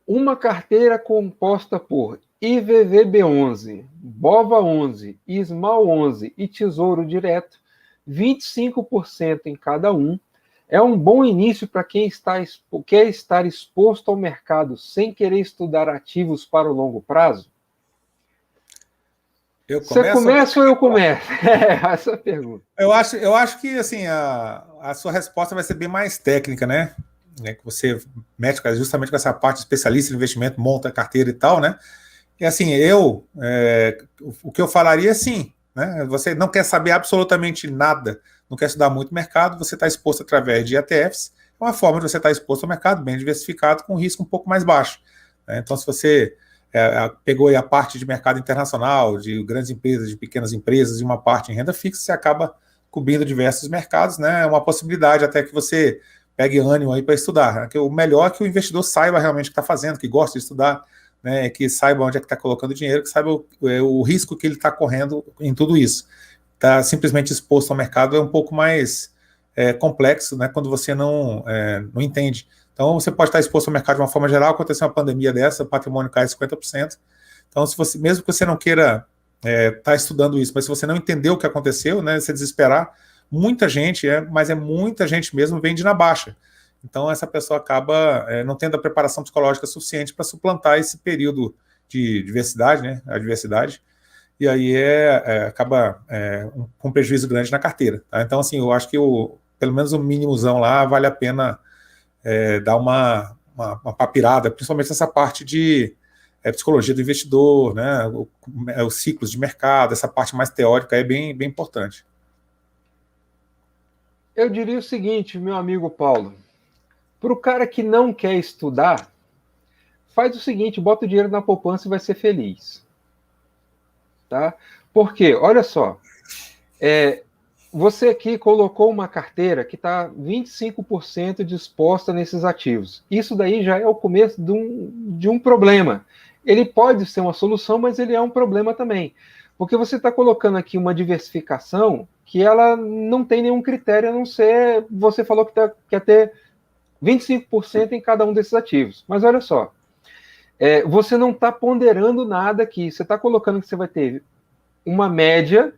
Uma carteira composta por IVVB11, BOVA11, ISMAL11 e Tesouro Direto, 25% em cada um, é um bom início para quem quer estar exposto ao mercado sem querer estudar ativos para o longo prazo? Você começa ou eu começo? Essa é a pergunta. Eu acho que assim, a sua resposta vai ser bem mais técnica, né? Que você mexe justamente com essa parte especialista em investimento, monta a carteira e tal, né? E assim, o que eu falaria é sim, né? Você não quer saber absolutamente nada, não quer estudar muito mercado, você está exposto através de ETFs, é uma forma de você estar exposto ao mercado bem diversificado, com risco um pouco mais baixo, né? Então, se você pegou aí a parte de mercado internacional, de grandes empresas, de pequenas empresas, e uma parte em renda fixa, você acaba cobrindo diversos mercados, né? É uma possibilidade até que você pegue ânimo aí para estudar, né? Que o melhor é que o investidor saiba realmente o que está fazendo, que gosta de estudar, né, que saiba onde é que está colocando dinheiro, que saiba o risco que ele está correndo em tudo isso. Tá simplesmente exposto ao mercado é um pouco mais complexo, né, quando você não entende. Então, você pode estar exposto ao mercado de uma forma geral, aconteceu uma pandemia dessa, o patrimônio cai 50%. Então, se você, mesmo que você não queira estar estudando isso, mas se você não entendeu o que aconteceu, né, se desesperar, muita gente, mas é muita gente mesmo, vende na baixa. Então, essa pessoa acaba não tendo a preparação psicológica suficiente para suplantar esse período de diversidade, né, a diversidade, e aí acaba com um prejuízo grande na carteira. Tá? Então, assim, eu acho que pelo menos o mínimozão lá vale a pena dar uma papirada, principalmente essa parte de psicologia do investidor, né, os ciclos de mercado, essa parte mais teórica é bem, bem importante. Eu diria o seguinte, meu amigo Paulo, para o cara que não quer estudar, faz o seguinte, bota o dinheiro na poupança e vai ser feliz. Tá? Porque, olha só, você aqui colocou uma carteira que está 25% disposta nesses ativos. Isso daí já é o começo de um problema. Ele pode ser uma solução, mas ele é um problema também. Porque você está colocando aqui uma diversificação que ela não tem nenhum critério, a não ser, você falou que quer ter 25% em cada um desses ativos. Mas olha só, você não está ponderando nada aqui. Você está colocando que você vai ter uma média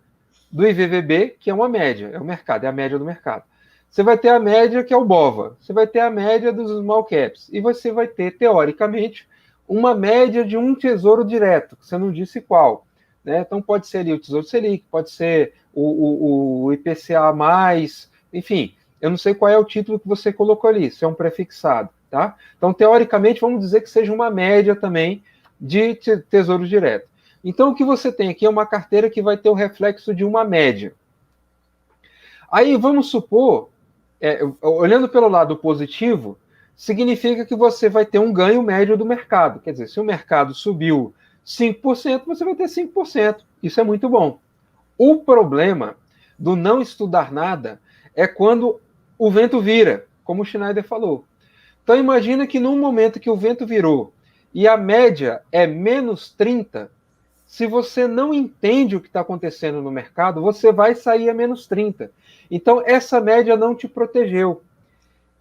do IVVB, que é uma média, é o mercado, é a média do mercado. Você vai ter a média, que é o BOVA. Você vai ter a média dos small caps. E você vai ter, teoricamente, uma média de um tesouro direto, que você não disse qual. Né? Então, pode ser ali o Tesouro Selic, pode ser o IPCA+, enfim, eu não sei qual é o título que você colocou ali, se é um prefixado. Tá? Então, teoricamente, vamos dizer que seja uma média também de tesouro direto. Então, o que você tem aqui é uma carteira que vai ter o reflexo de uma média. Aí, vamos supor, olhando pelo lado positivo, significa que você vai ter um ganho médio do mercado. Quer dizer, se o mercado subiu 5%, você vai ter 5%. Isso é muito bom. O problema do não estudar nada é quando o vento vira, como o Schneider falou. Então, imagina que num momento que o vento virou e a média é menos 30, se você não entende o que está acontecendo no mercado, você vai sair a menos 30. Então, essa média não te protegeu.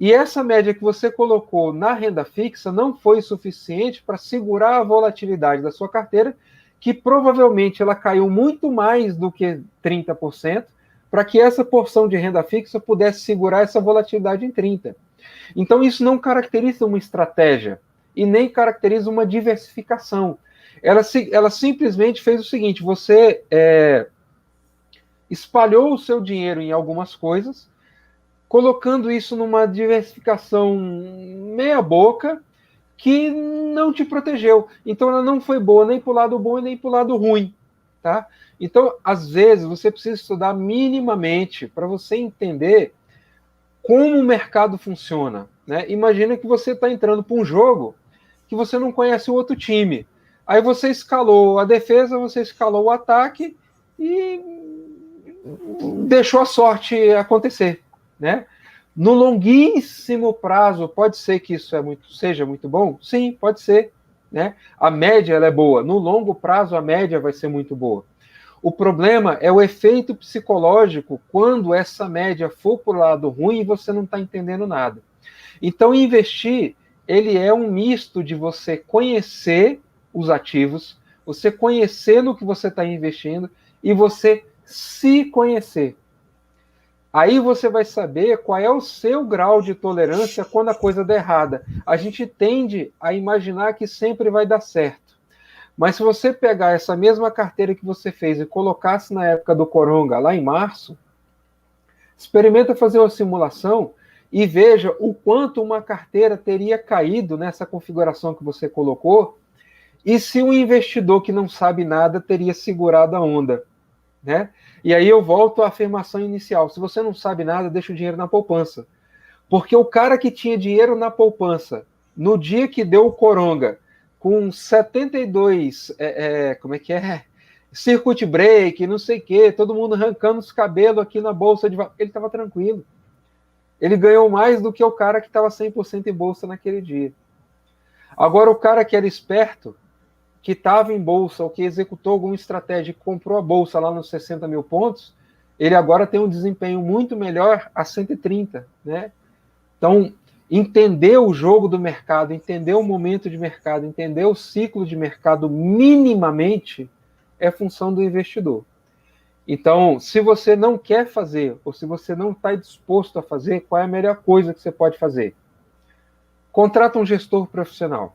E essa média que você colocou na renda fixa não foi suficiente para segurar a volatilidade da sua carteira, que provavelmente ela caiu muito mais do que 30%, para que essa porção de renda fixa pudesse segurar essa volatilidade em 30%. Então, isso não caracteriza uma estratégia e nem caracteriza uma diversificação. Ela simplesmente fez o seguinte: você espalhou o seu dinheiro em algumas coisas, colocando isso numa diversificação meia boca que não te protegeu. Então ela não foi boa nem para o lado bom e nem para o lado ruim. Tá? Então, às vezes, você precisa estudar minimamente para você entender como o mercado funciona. Né? Imagina que você está entrando para um jogo que você não conhece o outro time. Aí você escalou a defesa, você escalou o ataque e deixou a sorte acontecer. Né? No longuíssimo prazo, pode ser que isso seja muito bom? Sim, pode ser. Né? A média ela é boa. No longo prazo, a média vai ser muito boa. O problema é o efeito psicológico quando essa média for para o lado ruim e você não está entendendo nada. Então, investir ele é um misto de você conhecer os ativos, você conhecer no que você está investindo e você se conhecer. Aí você vai saber qual é o seu grau de tolerância quando a coisa der errada. A gente tende a imaginar que sempre vai dar certo. Mas se você pegar essa mesma carteira que você fez e colocasse na época do Coronga, lá em março, experimenta fazer uma simulação e veja o quanto uma carteira teria caído nessa configuração que você colocou e se um investidor que não sabe nada teria segurado a onda, né? E aí eu volto à afirmação inicial. Se você não sabe nada, deixa o dinheiro na poupança. Porque o cara que tinha dinheiro na poupança, no dia que deu o Coronga, com 72, como é que é? Circuit break, não sei o quê, todo mundo arrancando os cabelos aqui na bolsa, ele estava tranquilo. Ele ganhou mais do que o cara que estava 100% em bolsa naquele dia. Agora, o cara que era esperto, que estava em bolsa, ou que executou alguma estratégia e comprou a bolsa lá nos 60 mil pontos, ele agora tem um desempenho muito melhor a 130, né? Então, entender o jogo do mercado, entender o momento de mercado, entender o ciclo de mercado minimamente é função do investidor. Então, se você não quer fazer, ou se você não está disposto a fazer, qual é a melhor coisa que você pode fazer? Contrata um gestor profissional.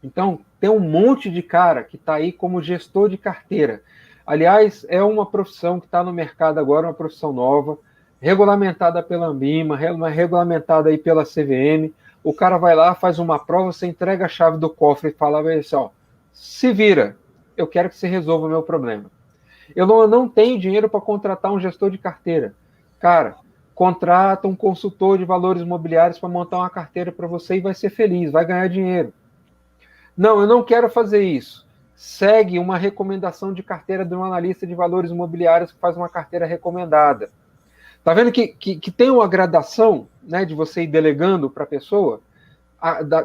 Então, tem um monte de cara que está aí como gestor de carteira. Aliás, é uma profissão que está no mercado agora, uma profissão nova, regulamentada pela Anbima, regulamentada aí pela CVM. O cara vai lá, faz uma prova, você entrega a chave do cofre e fala assim, ó, se vira, eu quero que você resolva o meu problema. Eu não tenho dinheiro para contratar um gestor de carteira. Cara, contrata um consultor de valores imobiliários para montar uma carteira para você e vai ser feliz, vai ganhar dinheiro. Não, eu não quero fazer isso. Segue uma recomendação de carteira de um analista de valores imobiliários que faz uma carteira recomendada. Tá vendo que tem uma gradação, né, de você ir delegando para a pessoa?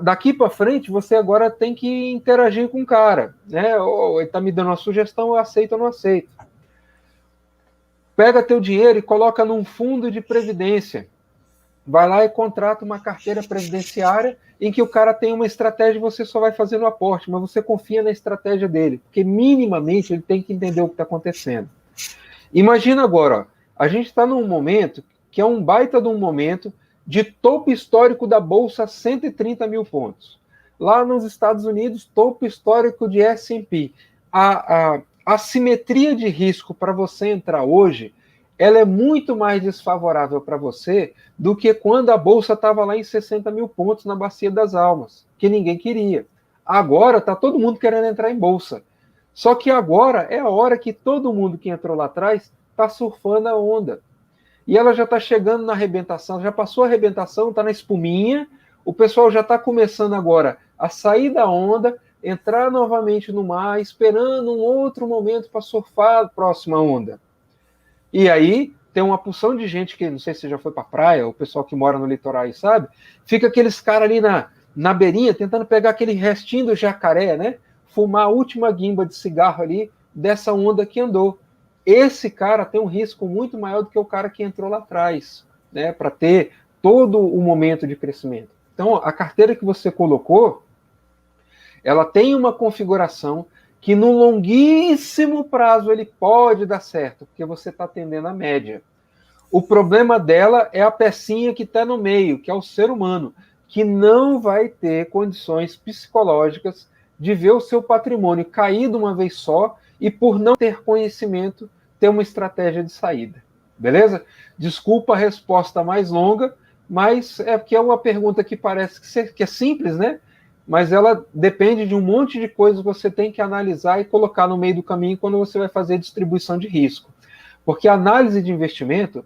Daqui para frente, você agora tem que interagir com o cara, né? Ou ele está me dando uma sugestão, eu aceito ou não aceito. Pega teu dinheiro e coloca num fundo de previdência. Vai lá e contrata uma carteira previdenciária em que o cara tem uma estratégia e você só vai fazer no aporte, mas você confia na estratégia dele, porque minimamente ele tem que entender o que está acontecendo. Imagina agora, ó, a gente está num momento que é um baita de um momento de topo histórico da Bolsa, 130 mil pontos. Lá nos Estados Unidos, topo histórico de S&P. A simetria de risco para você entrar hoje, ela é muito mais desfavorável para você do que quando a Bolsa estava lá em 60 mil pontos na Bacia das Almas, que ninguém queria. Agora está todo mundo querendo entrar em Bolsa. Só que agora é a hora que todo mundo que entrou lá atrás está surfando a onda. E ela já está chegando na arrebentação, já passou a arrebentação, está na espuminha, o pessoal já está começando agora a sair da onda, entrar novamente no mar, esperando um outro momento para surfar a próxima onda. E aí tem uma porção de gente que, não sei se já foi para a praia, o pessoal que mora no litoral aí sabe, fica aqueles caras ali na beirinha, tentando pegar aquele restinho do jacaré, né? Fumar a última guimba de cigarro ali dessa onda que andou. Esse cara tem um risco muito maior do que o cara que entrou lá atrás, né? Para ter todo o momento de crescimento. Então, a carteira que você colocou, ela tem uma configuração que no longuíssimo prazo ele pode dar certo, porque você está atendendo a média. O problema dela é a pecinha que está no meio, que é o ser humano, que não vai ter condições psicológicas de ver o seu patrimônio cair de uma vez só e, por não ter conhecimento, ter uma estratégia de saída. Beleza? Desculpa a resposta mais longa, mas é porque é uma pergunta que parece que é simples, né? Mas ela depende de um monte de coisas que você tem que analisar e colocar no meio do caminho quando você vai fazer distribuição de risco. Porque a análise de investimento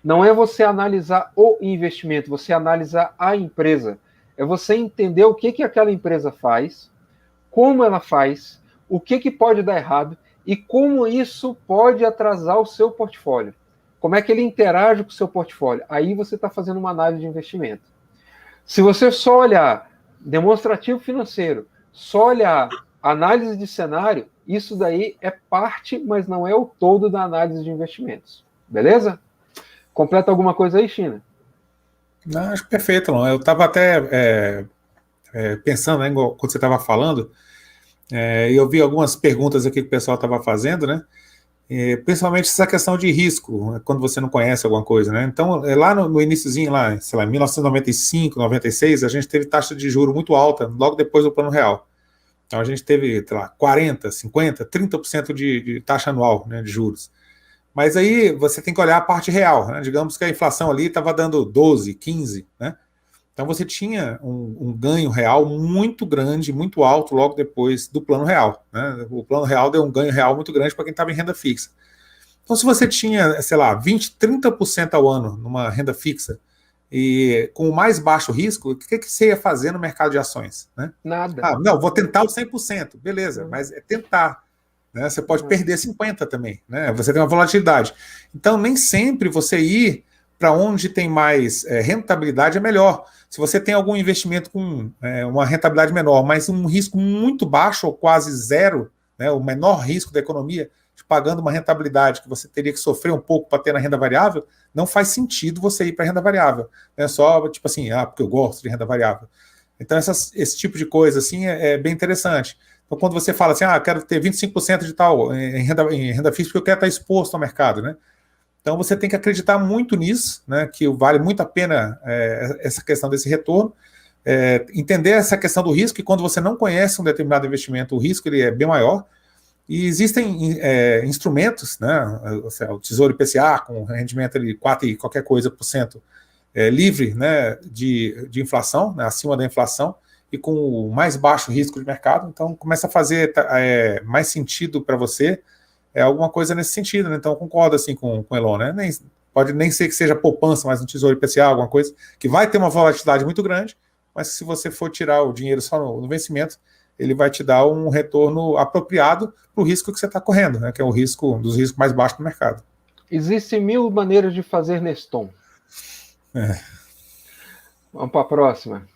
não é você analisar o investimento, você analisar a empresa. É você entender o que aquela empresa faz, como ela faz, o que pode dar errado e como isso pode atrasar o seu portfólio. Como é que ele interage com o seu portfólio. Aí você está fazendo uma análise de investimento. Se você só olhar demonstrativo financeiro, só olhar análise de cenário, isso daí é parte, mas não é o todo da análise de investimentos. Beleza? Completa alguma coisa aí, China? Não, acho perfeito, não. Eu estava até pensando, né, quando você estava falando, eu vi algumas perguntas aqui que o pessoal estava fazendo, né? Principalmente essa questão de risco, né, quando você não conhece alguma coisa, né? Então, lá no iniciozinho, lá, sei lá, em 1995, 96, a gente teve taxa de juro muito alta, logo depois do Plano Real. Então, a gente teve, sei lá, 40, 50, 30% de taxa anual, né, de juros. Mas aí você tem que olhar a parte real, né? Digamos que a inflação ali estava dando 12, 15, né? Então você tinha um ganho real muito grande, muito alto logo depois do Plano Real, né? O Plano Real deu um ganho real muito grande para quem estava em renda fixa. Então, se você tinha, sei lá, 20, 30% ao ano numa renda fixa e com o mais baixo risco, o que você ia fazer no mercado de ações, né? Nada. Não, vou tentar o 100%, beleza, mas é tentar. Né? Você pode perder 50% também, né? Você tem uma volatilidade. Então, nem sempre você ir para onde tem mais rentabilidade é melhor. Se você tem algum investimento com uma rentabilidade menor, mas um risco muito baixo ou quase zero, né, o menor risco da economia, pagando uma rentabilidade que você teria que sofrer um pouco para ter na renda variável, não faz sentido você ir para a renda variável. É só, tipo assim, porque eu gosto de renda variável. Então, esse tipo de coisa assim é bem interessante. Então, quando você fala assim, quero ter 25% de tal em renda fixa, porque eu quero estar exposto ao mercado, né? Então, você tem que acreditar muito nisso, né? Que vale muito a pena essa questão desse retorno. Entender essa questão do risco, e quando você não conhece um determinado investimento, o risco ele é bem maior. E existem instrumentos, né? O Tesouro IPCA, com rendimento de 4 e qualquer coisa por cento, livre, né, de inflação, né, acima da inflação, e com o mais baixo risco de mercado. Então, começa a fazer mais sentido para você alguma coisa nesse sentido. Né? Então, eu concordo assim, com o Elon. Né? Pode nem ser que seja poupança, mas um Tesouro IPCA, alguma coisa, que vai ter uma volatilidade muito grande, mas se você for tirar o dinheiro só no vencimento, ele vai te dar um retorno apropriado para o risco que você está correndo, né? Que é o risco, um dos riscos mais baixos do mercado. Existem 1000 maneiras de fazer Neston. Vamos para a próxima.